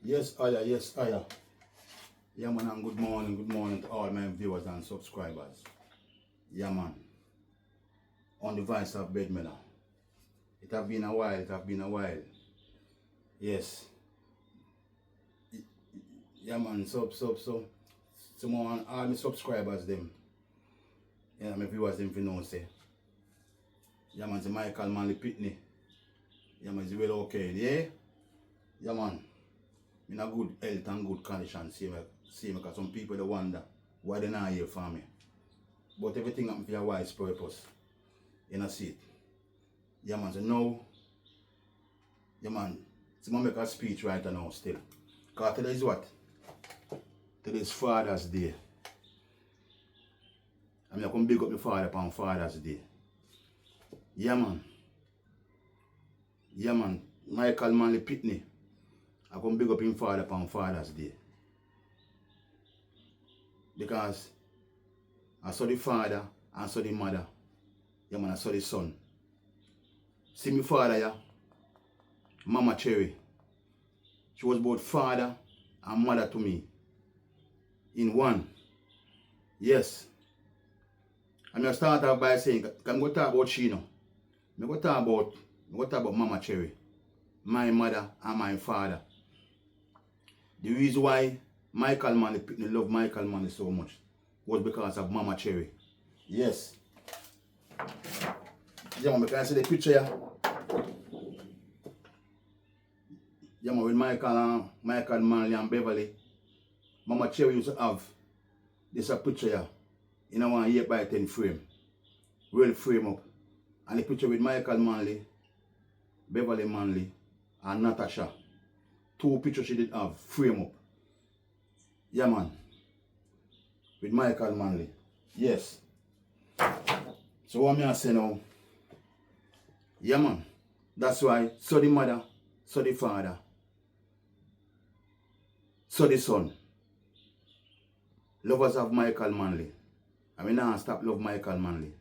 Yes, Iyah, yes, Iyah. Yeah, man, and good morning to all my viewers and subscribers. Yeah, man, on the voice of Bedmiller. It have been a while. Yes. Yeah, man, so more all my subscribers, them. Yeah, my viewers, them, if you know, say. Yeah, man, the Michael Manley Pickney. Yeah, man, it's well okay, yeah? Yeah, man. In a good health and good condition, see me, because some people they wonder why they not here for me. But everything happen for a wise purpose. You know, see it. Yeah, man, so now, yeah, man, so I'm make a speech right now still. Because today is what? Today is Father's Day. I'm going to big up the father on Father's Day. Yeah, man. Yeah, man. Michael Manley Pickney. I'm going to big up him father on Father's Day. Because I saw the father and saw the mother. Yeah, man, I saw the son. See me father, yeah? Mama Cherry. She was both father and mother to me. In one. Yes. I'm going to start off by saying, I'm going to talk about she, I'm going to talk about Mama Cherry. My mother and my father. The reason why Michael Manley Pickney love Michael Manley so much was because of Mama Cherry. Yes. Yeah, man, can I see the picture here? Yeah, man, with Michael Manley and Beverly, Mama Cherry used to have this a picture here in a 1 8x10 frame. Well frame up. And the picture with Michael Manley, Beverly Manley, and Natasha. 2 pictures she did have frame up. Yeah, man. With Michael Manley. Yes. So what me I say now? Yeah, man. That's why so the mother, so the father, so the son. Lovers of Michael Manley. I mean now stop love Michael Manley.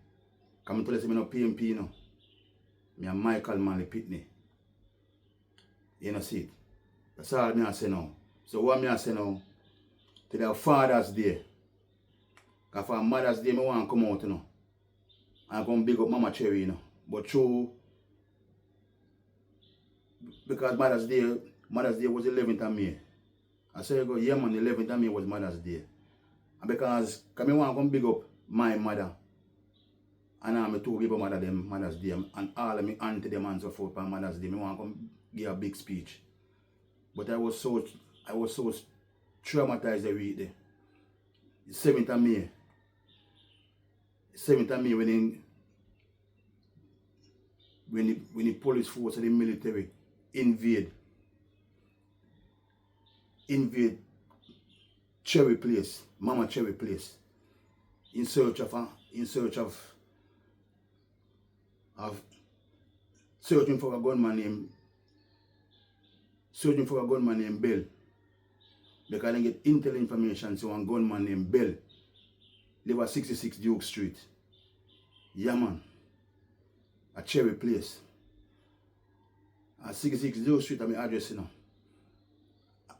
Come to tell me no PMP no. Me and Michael Manley Pickney. You know see it. That's all me I say now. So what me I say now? Today Father's Day. Because for Mother's Day, I want to come out, I'm going to big up Mama Cherry, But true, because Mother's Day was 11th of May. I say, yeah, man, the 11th of May was Mother's Day. And because I want to come big up my mother. And I'm 2 people mother them Mother's Day. And all of me auntie them and so forth on Mother's Day. I want to come give a big speech. But I was so traumatized every day. The 7th of May. 7th of May when the police force and the military invade Cherry Place, Mama Cherry Place, in search of searching for a gunman named Bell. Because they get intel information so a gunman named Bell live at 66 Duke Street. Yeah, man. A Cherry Place. At 66 Duke Street, I'm address,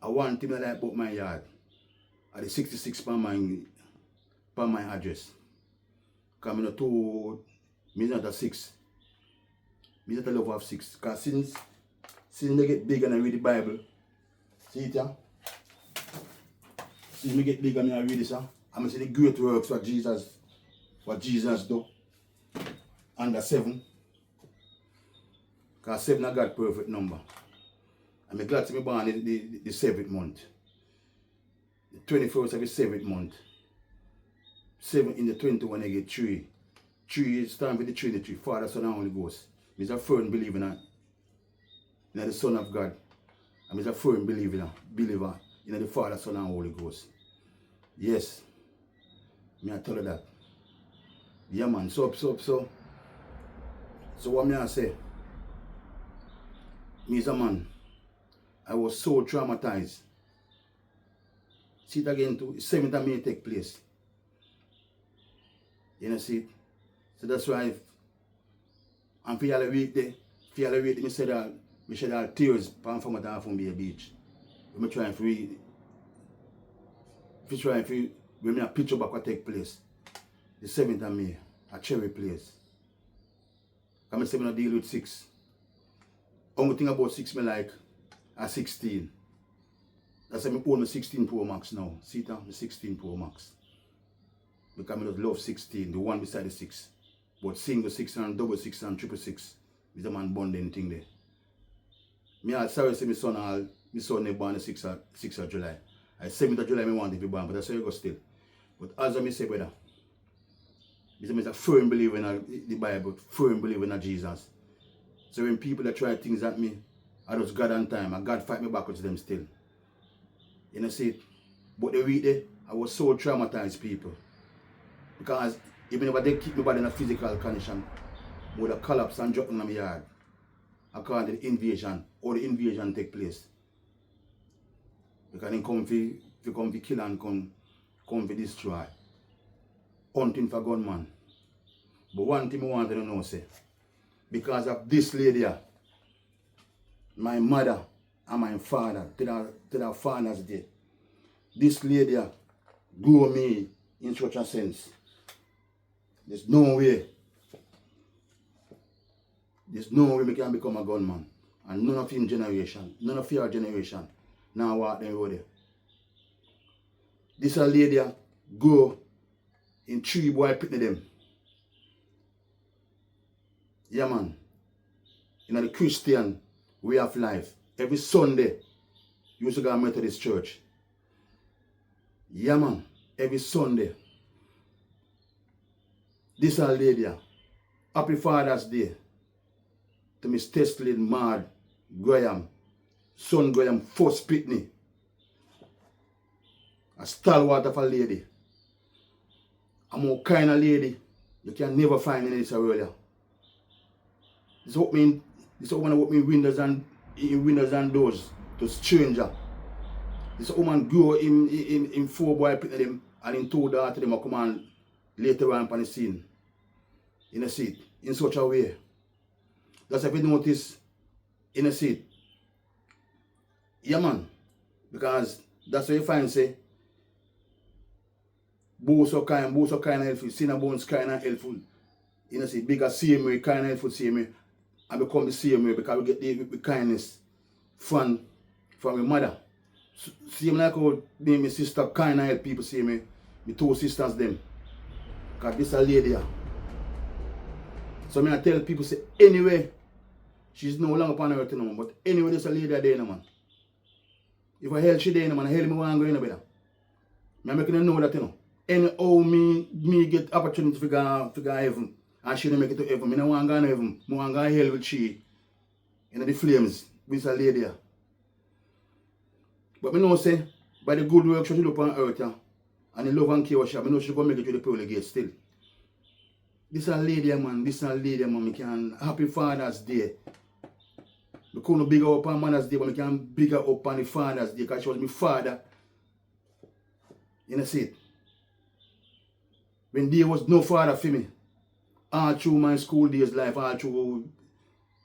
I want thing that I put my yard. At the 66 per my address. Because I'm not a 6. I'm not a love of 6. Because since they get big and I read the Bible, see it, yeah? Since I get big and I read this, I'm going to see the great works what Jesus do. Under 7. Because 7 is God's perfect number. I'm glad to be born in the 7th month. The 21st of the 7th month. 7 in the 21 I get 3. 3 is time for the Trinity. Father, Son, and Holy Ghost. I'm a firm believer in the Son of God. I'm a firm believer in the Father, Son, and Holy Ghost. Yes. I tell you that. Yeah, man. So what me I say? Me as a man, I was so traumatized. See it again too. 7th of May take place. You know, see? So that's why I'm feeling week there. Me said that we should have tears from the beach. I'm trying for when I picture back what take place. The 7th of May, a Cherry place. I'm saying I deal with 6. Only thing about 6 me like a 16. That's why I own the 16 Pro Max now. See it, the 16 Pro Max. Because I just love 16, the one beside the 6. But single 6 and double 6 and triple 6 is the man bonding thing there. Me are sorry to say my son born the 6th of July. I 7th of July I want to be born, but that's how you go still. But as I say, brother, I'm a firm believer in the Bible, firm believer in Jesus. So when people that try things at me, I just God on time, and God fight me backwards them still. You know, see it? But the week there, I was so traumatized, people. Because even if they keep me body in a physical condition, I would have collapsed and dropped in my yard. According to the invasion, or the invasion take place. Because they come to kill and come to destroy. Hunting for gunman. But one thing I want to know, say, because of this lady, my mother and my father, to their father's day, this lady grew me in such a sense. There's no way we can become a gunman. And none of your generation, now walk them road there. This lady go in 3 boy Pickney them. Yeah, man. In the Christian way of life, every Sunday, you used to go to Methodist church. Yeah, man. Every Sunday. This lady, happy Father's Day to Miss Teslin Mad Graham, son Graham, first Pickney. A stalwart of a lady. A more kind of lady you can never find in this area. This woman open windows and doors to stranger. This woman grew in 4 boy Pickney them and in 2 daughters them come on later on the scene. In a seat. In such a way. That's if you notice in a seat. Yeah, man. Because that's what you find say. Both so kind of helpful. Sinner bones kind of helpful. You know, see, bigger same way, kind of helpful same way. And become the same way because we get the kindness from my mother. Same like how me and my sister kind of help people same way. My 2 sisters them. Because this a lady. So I tell people say anyway, she's no longer upon earth no man, but anyway there's a lady there no man. If I hell she there no man, hell me want to go in better. I'm making them know that you know. Anyhow me get opportunity to go heaven and she don't make it to heaven. I don't want to go to heaven. I want to go to hell with she. You know the flames with a lady there. But I know say by the good work she do upon earth and the love and care she have, I know she go make it to the pearly gate still. This a lady man, me can happy Father's Day. We couldn't big up on Mother's Day, but we can bigger up on the Father's Day because she was my father. You know see it? When there was no father for me, all through my school days life, all through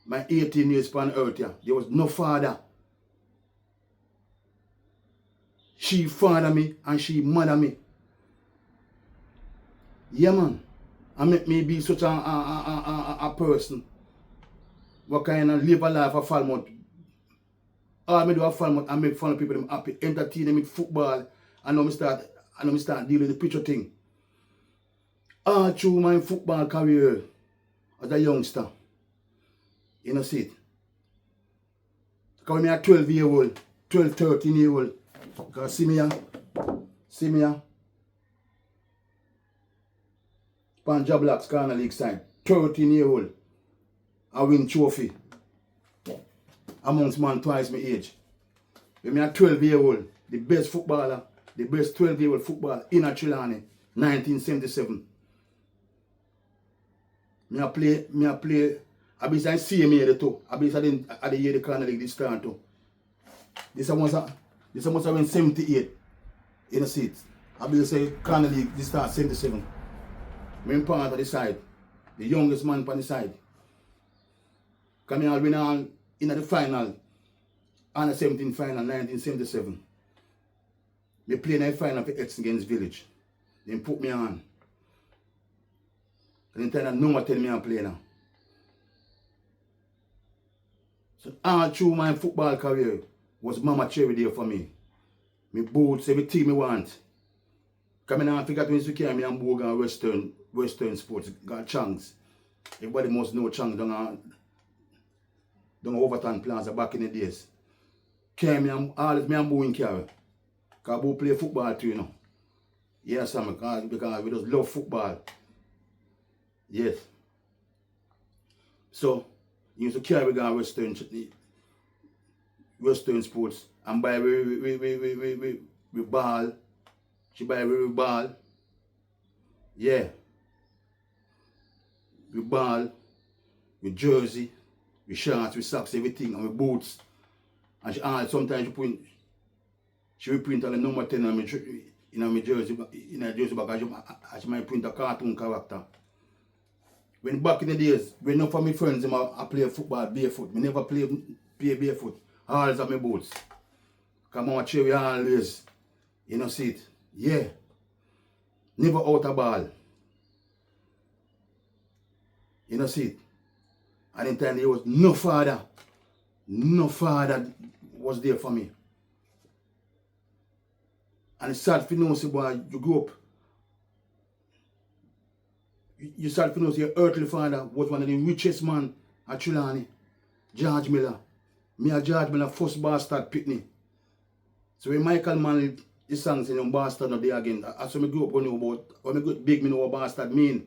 my 18 years on earth, there was no father. She father me and she mother me. Yeah man. And make me be such a person. What kind of live a life of Falmouth. All me do a Falmouth and make fun of people them happy, entertain them with football. And now me start dealing with the picture thing. All through my football career as a youngster. You know see it. Because when I 12-year-old, 12, 13-year-old. Because see me here. Punjab Blacks Corner League side, 13-year-old, I win trophy amongst man twice my age. When I 12-year-old, the best 12-year-old footballer in a Trelawney, 1977. I play, I be saying same year too. I be saying at the year the Corner League this time too. This must have been 78 in the seat. I be saying Corner League this time 77. I'm part of the side, the youngest man on the side. Come here, win all in the final under 17 final 1977. Me played in the final for X against Village. They put me on. And then no one tell me I'm playing now. So all through my football career was Mama Cherry there for me. Me boots, everything I want. Because I forgot when you came, me and Bogan Western sports, got Changs. Everybody must know Changs down Overton Plaza back in the days. Came me and all me and Boo in carry. Because Boo play football too, you know. Yes, because we just love football. Yes. So, you used to carry down Western sports and buy we ball. She buy we ball. Yeah. We ball, with jersey, with shorts, with socks, everything, and with boots. And sometimes she will print on the number 10 on my jersey, in a jersey bag, as she might print a cartoon character. When back in the days, when none of my friends I play football barefoot, I never play barefoot. Always on my boots. Because Mama Cherry always, you know, see it. Yeah. Never out a ball. You know, see it. And in time there was no father. No father was there for me. And it's sad for you know, say, boy, you grew up. You start to know your earthly father was one of the richest man at Trelawney. George Milla. Me and George Milla first bastard Pickney. So when Michael Manley, this song saying I'm bastard not there again. As I grew up I know about, when I got big, me know what bastard mean.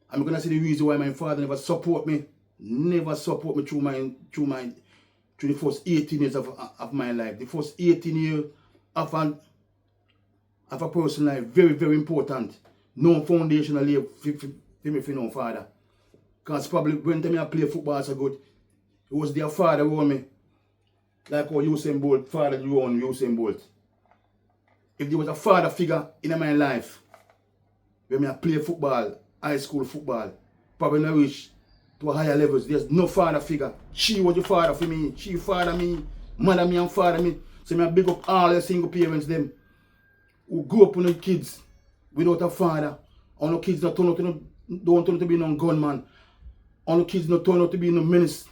I'm gonna see the reason why my father never support me. Never support me through the first 18 years of my life. The first 18 years of a person's life, very, very important. No foundation I lay for me for no father. Because probably when time I play football so good, it was their father around me. Like how Usain Bolt, father around Usain Bolt. If there was a father figure in my life, when I play football, high school football, probably not reach to a higher levels, there's no father figure. She was the father for me. She father me, mother me and father me. So I big up all the single parents them who grew up with the kids without a father. All the kids don't turn out to be no gunman. All the kids don't turn out to be no menace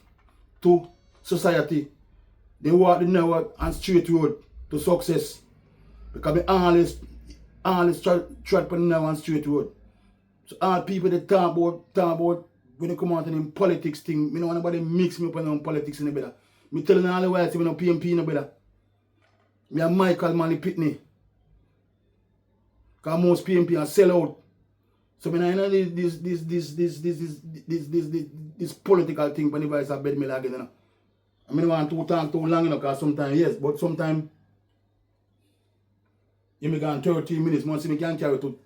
to society. They walk the narrow and straight road to success. Because they always try to put the narrow and straight road. So all people that talk about when they come out in politics thing, I don't want nobody mix me up in politics in the better. I tell them all the while, I say, I don't PMP in the better. I am Michael Manley Pickney. Because most PMP are sell out. So I know this political thing whenever I bed me again. You know? I don't want to talk too long, you know, because sometimes yes, but sometimes you may go on 13 minutes, once you can carry to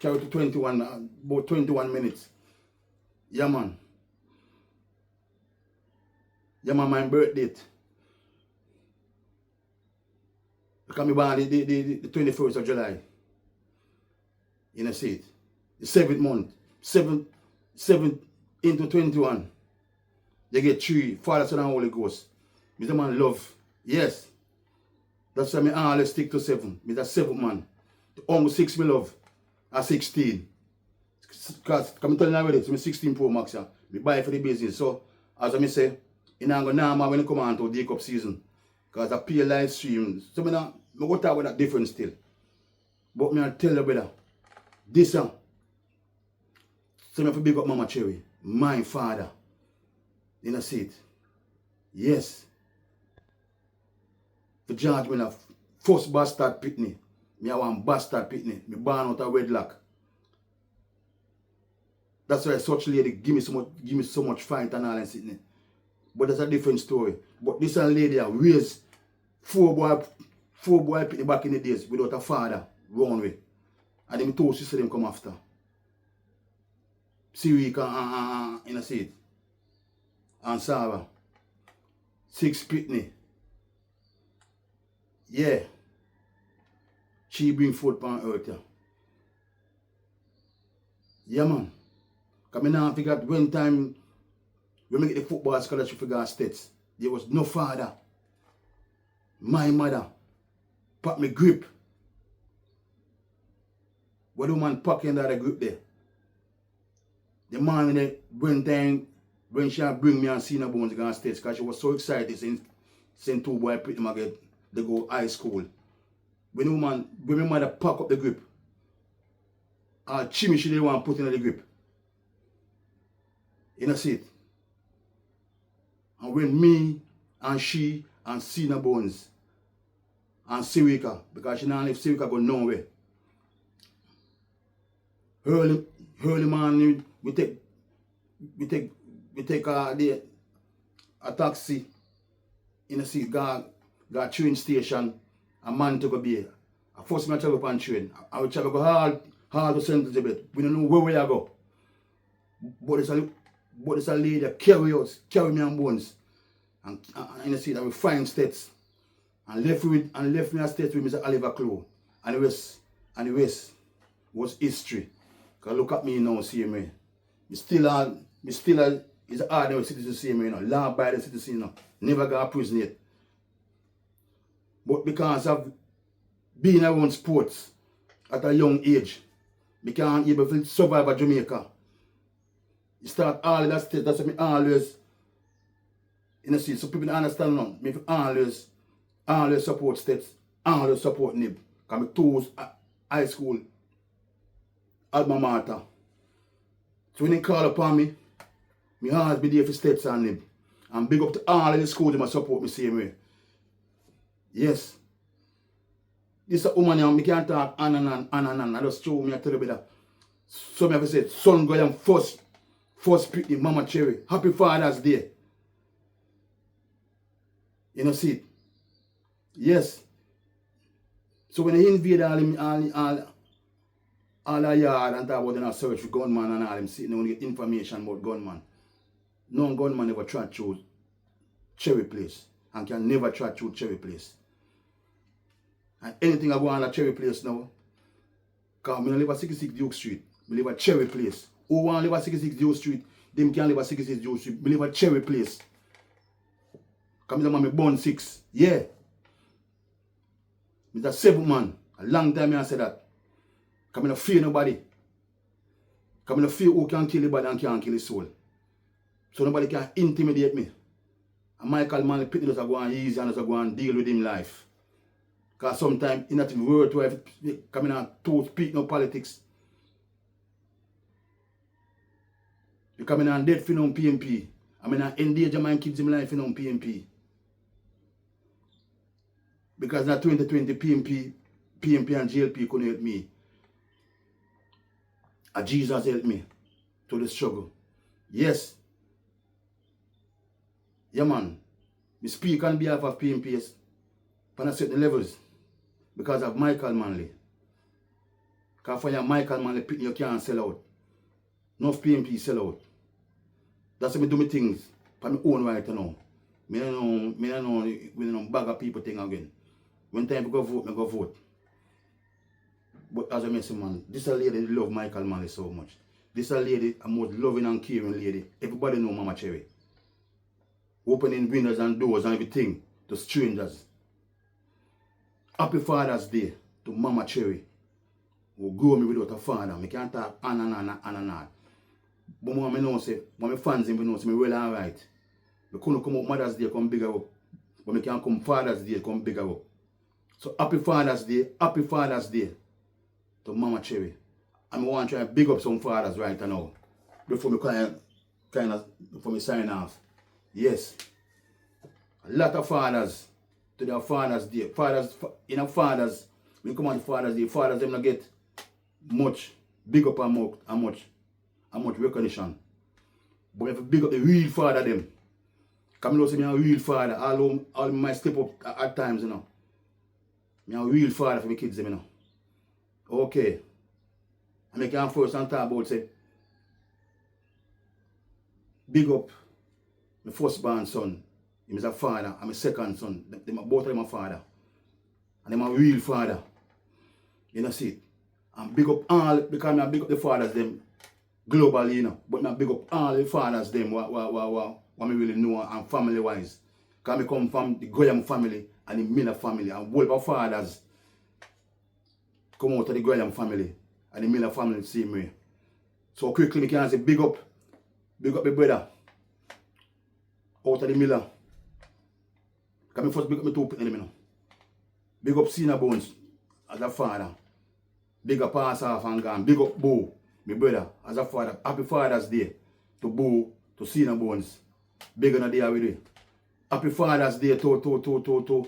21, about 21 minutes. Yeah man. Yeah man, my birth date. Because I born the 21st of July. You know, see it. The 7th month. 7 into 21. You get 3. Father, Son, and Holy Ghost. Mr. Man love. Yes. That's why I always stick to 7. Mr. 7th man. The only 6 me love. At 16. Because I'm telling you already, so I'm 16 Pro Max. I buy for the business. So, as I say, I'm not going to when you come on to the cup season. Because I pay live stream. So, I'm going to talk about that difference still. But I tell you better. This so I have to big up Mama Cherry, my father. You know, see it. Yes. The George Milla, first bastard Pickney. Me have one bastard Pickney. Me born out of wedlock. That's why such lady give me so much fight and all and sitting. But that's a different story. But this lady raised four boy Pickney back in the days without a father round way. And then two sisters them come after. Sirika and see it. And Sarah. 6 Pickney. Yeah. She bring food on earth. Yeah man. Because I now figure when time we make the football scholarship for God's States, there was no father. My mother pack me grip. What the woman pack in that grip there? The man when she bring me and see no bones gonna States because she was so excited since two boy pretty much they go high school. When my mother pack up the grip, Chimmy she didn't want to put in the grip. You know see it? And when me and she and Cena Bones and Sirika, because she not leave Sirika go nowhere. Early morning we take a taxi in the seat, go train station, a man to go be. I force me to travel on train. I will travel go hard to St. Elizabeth. We don't know where we are go. But it's a lady that carry me on Bones. And in the seat, I will find States. And left me a States with Mr. Oliver Clough. And the rest was history. Because look at me now, see me. Me still is an ordinary citizen, see me, you know. Law-abiding citizen, you know. Never got prison yet. But because of being around sports at a young age, I can't able to survive at Jamaica. You start all of that state, that's what I always, you know, see, so people don't understand now. I always support States, always support NIB. Because I told high school, alma mater. So when they call upon me, I always be there for States and NIB. And big up to all of the schools that support me same way. Yes. This is a woman here, I can't talk on. I just show me a tell you better. So I have to say, son Graham first Pickney, Mama Cherry. Happy Father's Day. You know, see it? Yes. So when they invade all the yard and talk about them search for gunman and all them sitting there, get information about gunman. No gunman never tried to Cherry Place and can never try to Cherry Place. And anything I go on a Cherry Place now, because I don't live at 66 Duke Street, I live at Cherry Place. Who want to live at 66 Duke Street, them can live at 66 Duke Street, I live at Cherry Place. Because I'm born 6, yeah. I'm a 7 man, a long time I said that. Because I don't fear nobody. Because I don't fear who can kill the body and can't kill his soul. So nobody can intimidate me. And Michael Manley Pickney does go on easy and does go and deal with him life. Because sometimes in that world to have coming out to speak no politics. You coming on dead for no PMP. I mean I endanger my kids in life for no PMP. Because in 2020 PMP and GLP couldn't help me. And Jesus helped me to the struggle. Yes. Yeah man. We speak on behalf of PMPs on certain levels. Because of Michael Manley. Because for your Michael Manley Pickney, you can't sell out. Enough PMP sell out. That's how I do my things for my own right now. I don't know bag of people thing again. When time to go vote, I go vote. But as I say, man, this a lady love Michael Manley so much. This a lady, a most loving and caring lady. Everybody know Mama Cherry. Opening windows and doors and everything to strangers. Happy Father's Day to Mama Cherry, who grew me without a father. I can't talk on. But when I know, say, when my fans know, say, I'm well alright. I couldn't come up Mother's Day, come bigger up. But I can't come Father's Day, come bigger up. So happy Father's Day to Mama Cherry. And I want to try to big up some fathers right now. Before me before me sign off. Yes. A lot of fathers. To their Father's Day. Fathers, when come on Father's Day, fathers them not get much big up and much recognition. But if you big up the real father them, come know say me a real father, all my step up at times, you know. Me a real father for my kids, you know. Okay. And I can first and talk about say big up my firstborn son. He is a father, I'm a second son. Both of them are father. And them a real father. You know, see it. And big up all, because I big up the fathers them globally, you know. But I big up all the fathers them what me really know and family wise. Because I come from the Graham family and the Milla family and all our fathers come out of the Graham family and the Milla family the same way. So quickly we can say big up my brother out of the Milla. Because I first big up my two Pickney. Big up Cena Bones as a father. Big up Pass Off and Gone. Big up Bo, my brother, as a father. Happy Father's Day to Bo, to Cena Bones. Big on the day with you. Happy Father's Day to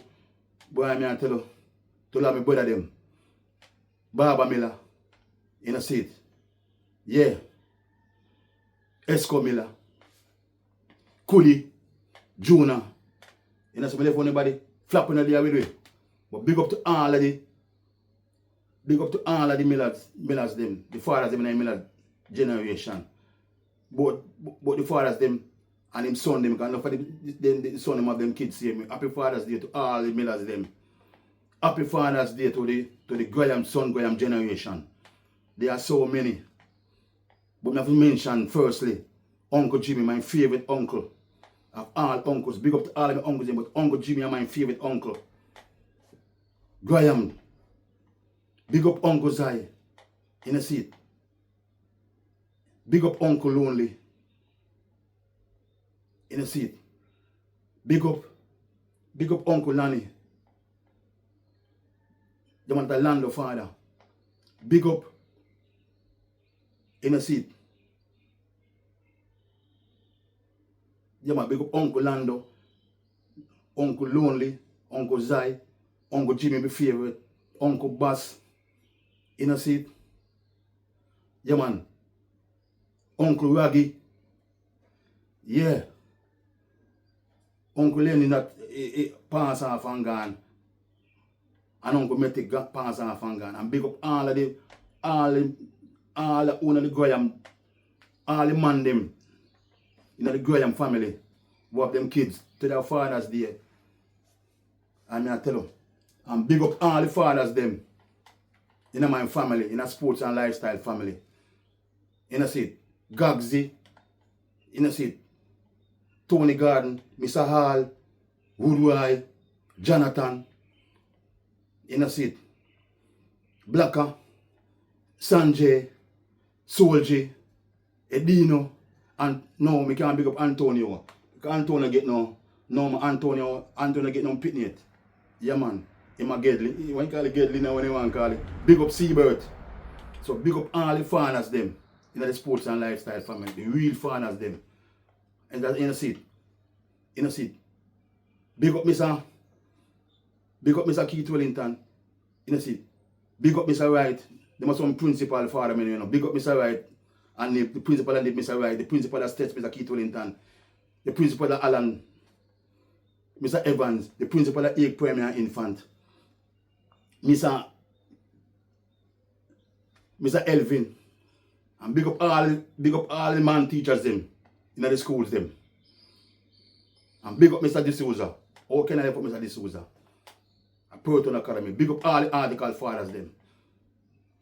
boy, I mean, tell you, to love my brother them. Baba Milla, in a seat. Yeah. Esco Milla. Kuli, Juna. You know, so I left anybody flapping the day with you. But big up to all of the Millas them, the fathers them in the Milla generation. But the fathers them and them son them, because for the son them of them kids say me. Happy Father's Day to all the Millas them. Happy Father's Day to the Graham son Graham generation. There are so many. But I have to mention firstly, Uncle Jimmy, my favorite uncle. Of all uncles. Big up to all of my uncles, but Uncle Jimmy is my favorite uncle. Graham. Big up Uncle Zai. In a seat. Big up Uncle Lonely. In a seat. Big up Uncle Lanny. The man the Lando father. Big up in a seat. Yeah, man, big up Uncle Lando, Uncle Lonely, Uncle Zai, Uncle Jimmy, my favorite, Uncle Bass, in a seat. Yeah, man. Uncle Raggy. Yeah. Uncle Lenny that Pass Off and Gone. And Uncle Metic got Pass Off and Gone. And big up all the Graham, all the man them. You know, the Graham family, who have them kids to their Father's Day. And I tell you, and big up all the fathers them in my family, in a sports and lifestyle family. You know, see, Gagsy, you know, see, Tony Garden, Mr. Hall, Woodroy, Jonathan, you know, see, Blacker, Sanjay, Solji, Edino. And no, I can't big up Antonio. Because Antonio get Antonio get no Pickney yet. Yeah, man. Him a Gedley. When you call it Gedley now, when you want to call it. Big up Seabird. So big up all the fathers them. In the sports and lifestyle family. The real fathers them. And that's in a seat. In a seat. Big up Mr. Keith Wellington. In a seat. Big up Mr. Wright. There must some principal father, man, you know. Big up Mr. Wright. And the principal and Mr. Wright, the principal that States, Mr. Keith Wellington, the principal that Alan, Mr. Evans, the principal that Egg Premier Infant, Mr. Elvin, and big up all the man teachers them in the schools them. And big up Mr. D'Souza. How can I help Mr. D'Souza? A Proton Academy. Big up all the article fathers them.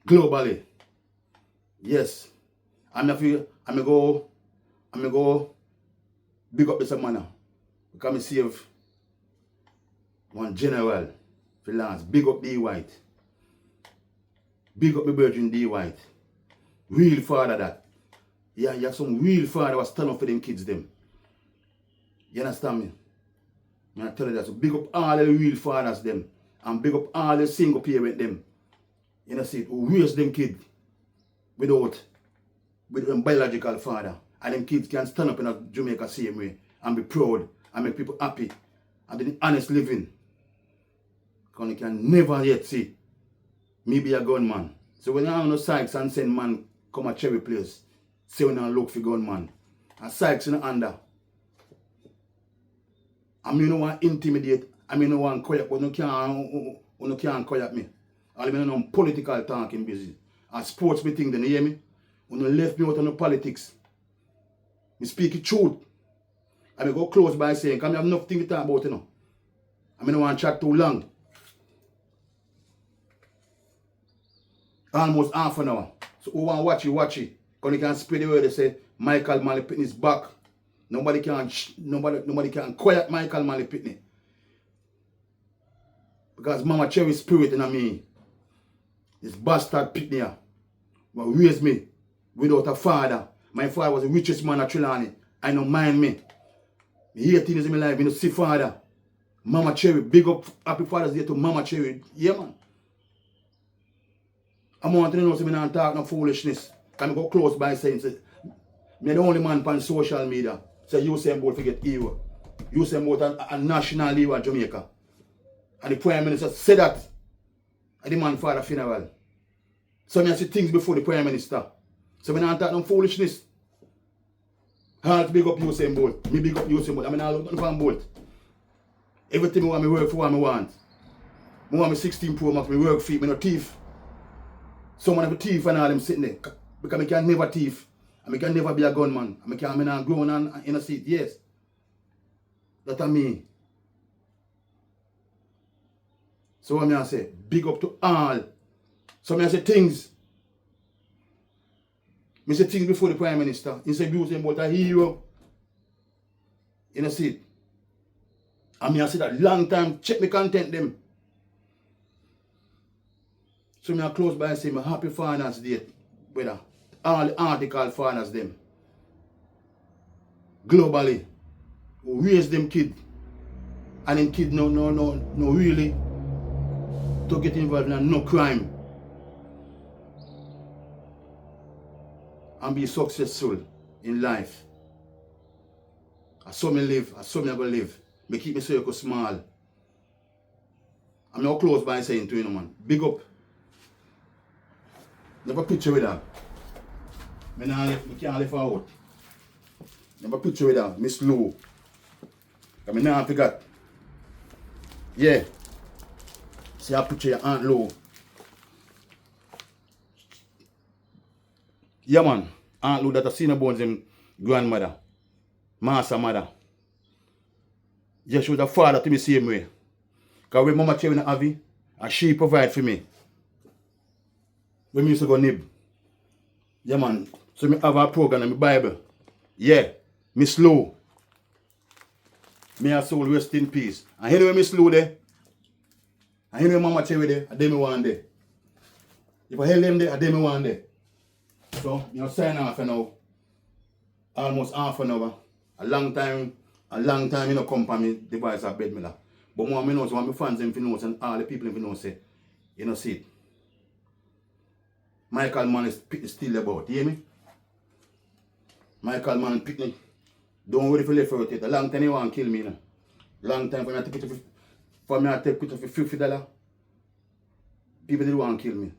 Globally. Yes. I'm go big up this man. Because I save one general freelance. Big up D White. Big up my virgin D White. Real father that. Yeah, you have some real father was stand up for them kids them. You understand me? I tell you that. So big up all the real fathers them. And big up all the single parent them. You know, see, who raise them kids with a biological father. And them kids can stand up in a Jamaica same way and be proud and make people happy and do honest living. Because you can never yet see me be a gunman. So when you have no Sykes and send man come a cherry place, say when you look for gunman. And Sykes in the under. I mean no one intimidate, I mean no one quiet, but you can't quiet me. I mean no political talking busy. A sports meeting, then you hear me? When you left me out on the politics, I speak the truth. I may go close by saying, because I have nothing to talk about, you know. I don't want to chat too long. Almost half an hour. So who want to watch it. Because you can spread the word, they say, Michael Malley Pickney is back. Nobody can quiet Michael Malley Pickney. Because Mama Cherry spirit in me. This bastard Pickney who raised me without a father. My father was the richest man at Trelawney. I don't mind me. Me 18 years in my life, I don't see father. Mama Cherry, big up happy Father's Day to Mama Cherry. Yeah, man. I want to know so I don't talk no foolishness. Can I go close by saying, say, me the only man on social media. Say, you say about forget Iyah. You say about a national leader in Jamaica. And the Prime Minister said that at the man father funeral. So I see things before the Prime Minister. So I don't talk no foolishness. I have to big up Usain Bolt. Me big up Usain Bolt. I mean, I look nothing Bolt. Everything I want me work for what I want. I want me 16 Pro Max, me work for it, me no thief. Someone have a thief and all them sitting there. Because I can never thief. And I can never be a gunman. And I can not grow on in a seat. Yes. That's me. So what I say, big up to all. So I say things. I say things before the Prime Minister. He said Usain Bolt a hero. In a seat. And I say that long time, check me content them. So I close by and say my happy Father's Day, brother. All the article fathers them. Globally. Who raise them kid. And them kid no really to get involved in no crime. And be successful in life. I saw me live, I saw me going to live. Me keep my circle small. I'm now close by saying to you, man, big up. Never picture with that. Me can't live out. Never picture with that. Me slow. I mean, now I forgot. Yeah. See, I picture your Aunt Low. Yeah, man. Aunt Lou that I seen about him grandmother. Master mother. Yeah, she was a father to me same way. Because when Mama Cherry have it, and she provide for me. When we used to go nib. Yeah, man. So me have a program in my Bible. Yeah. Me slow. Me a soul rest in peace. And anyway me slow there. And anyway Mama Cherry there, I dey me one day. If I held them there, I dey me one day. So, you know, sign off now. Almost half an hour. A long time, you know, come for me, the voice of Bed Milla. But more I know, so my fans them know, and all the people them know say, you know, see it. Michael Man is still about, you hear me? Michael Man and Pickney. Don't worry for left for it. A long time you want to kill me, you know. Long time for me to take it for $50. People didn't want to kill me.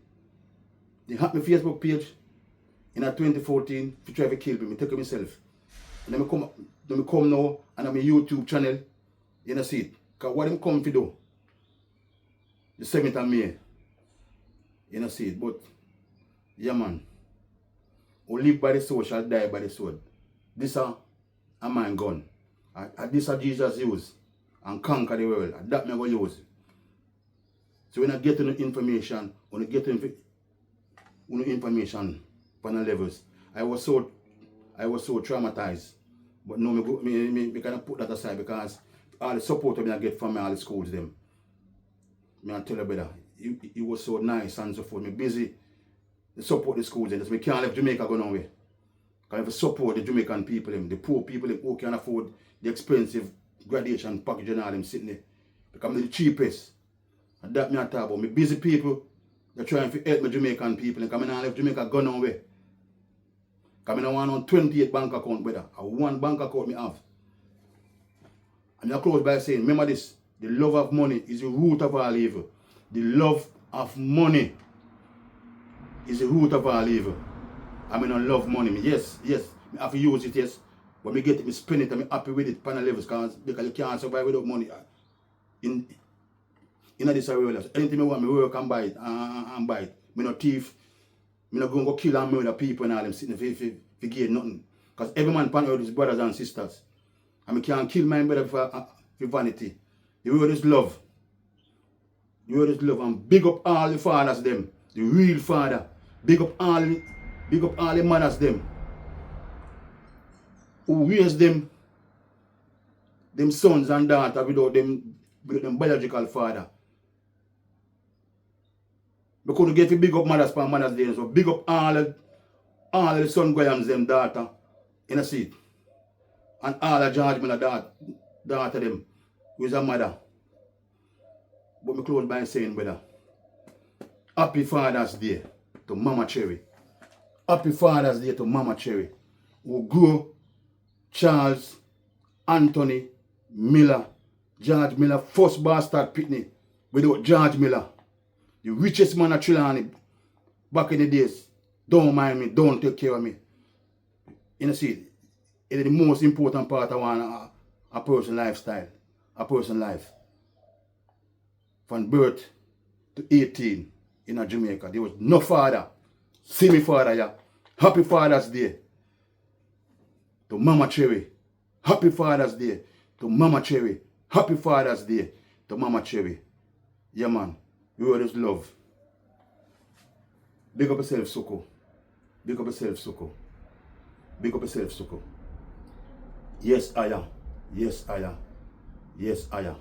They hacked my Facebook page in 2014 to try to kill me. I take it myself. And then I come now and I'm a YouTube channel. You know, see it. Because what them come to do? The 7th of May. You know, see it. But, yeah, man. Who live by the sword shall die by the sword. This is a man gun. This is Jesus use. And conquer the world. And that I'm going to use. So when I get the information, when I get the information on the levels, I was so traumatized. But no, me kind of put that aside because all the support I get from all the schools them. I tell you better, it was so nice and so forth. Me busy to support the schools and me can't leave Jamaica go nowhere. Because I have to support the Jamaican people, the poor people who can afford the expensive graduation package and all them sitting there. Because I'm the cheapest. And that me I talk about. Me busy people that trying to help my Jamaican people and come and leave Jamaica go nowhere. Because I don't want on 28 bank account, brother. I one bank account me have. And I close by saying, remember this, the love of money is the root of all evil. The love of money is the root of all evil. I mean, I love money. Yes, I have to use it, yes. But me get it, me spend it, and I'm happy with it, panel levels, because you can't survive without money. In this world, anything I want, me work and buy it, and buy it. Me no thief. Me not going to go kill and murder people and all them sitting for gain nothing. Because every man pan earth is brothers and sisters. And me can't kill my brother for vanity. The word is love. The word is love. And big up all the fathers them. The real father. Big up all the mothers them. Who raise them sons and daughters without them biological father. We couldn't get to big up mothers for Mother's Day. So big up all the son Grahams them daughter in a seat. And all the George Miller daughter them who is a mother. But me close by saying, brother, happy Father's Day to Mama Cherry. Happy Father's Day to Mama Cherry. Who grew Charles, Anthony, Milla, George Miller, first bastard Pickney without George Miller. The richest man of Trelawney back in the days. Don't mind me, don't take care of me. You know, see, it is the most important part of a person's lifestyle, a person's life. From birth to 18 in Jamaica, there was no father. See me father, yeah. Happy Father's Day to Mama Cherry. Happy Father's Day to Mama Cherry. Happy Father's Day to Mama Cherry. Yeah, man. You always love. Big up yourself, Soko. Big up yourself, Soko. Big up yourself, Soko. Yes, Iyah. Yes, Iyah. Yes, Iyah.